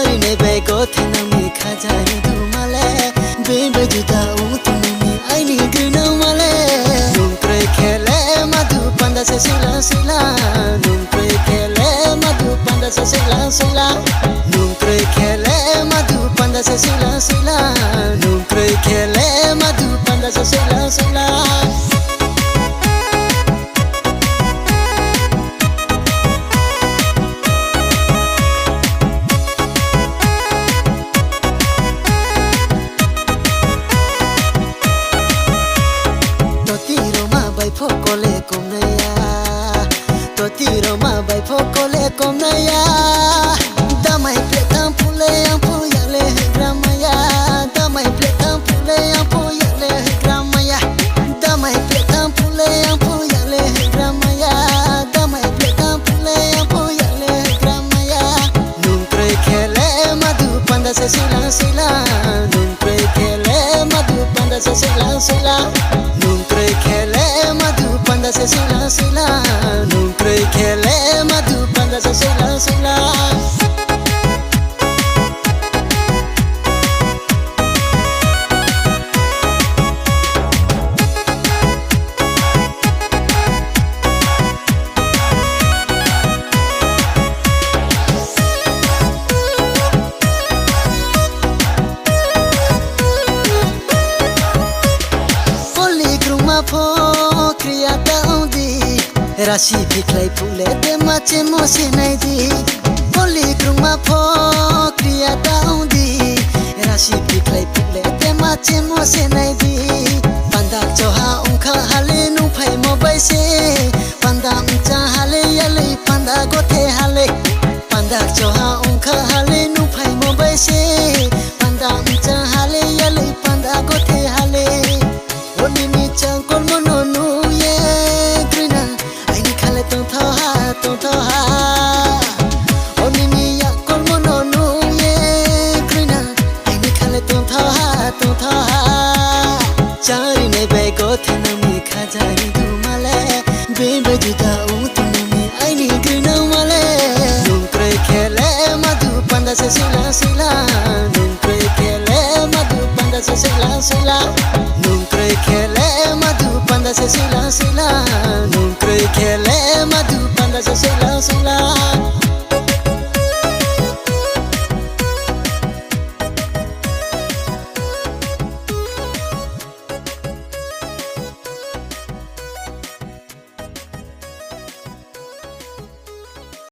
Charine bego thenami khajai du male Bebe juda utumi aini grina male Nunkre khele madhu panda se sila sila Nunkre khele madhu panda se sila sila Nunkre khele madhu panda se sila sila Nunkre khele madhu panda se sila sila Fokole komnaya Totiro ma bai fokole komnaya Damai pletam pule ampo yale gramaya Damai pletam pule ampo yale gramaya Damai pletam pule ampo yale gramaya Damai pletam pule ampo yale gramaya Nunkre khele madhu panda se sila sila Nunkre khele madhu panda se sila sila Nunkre khele panda se sila sila Nunkre khele madhu panda se sila sila Rashi biklai pule de mache mose nai di Poli kruma pho kriya daundi Rashi biklai pule de mache mose nai di Panda choha unkha hale nu phai mo bai se Panda uncha hale yale panda gothe hale Panda choha unkha hale nu phai mo bai se Panda uncha hale yale panda gothe hale Oni ni chang kol mono nu ye grina Tong tho ha Oni ni ya kol mono nu ye grina Aini khale tong tho ha Charine bego thenami khajai du male Bebe juda utumi aini grina male Nunkre khele madhu panda se sila sila Nunkre khele madhu panda se sila sila Nunkre khele madhu panda se sila sila Nunkre khele madhu panda se sila sila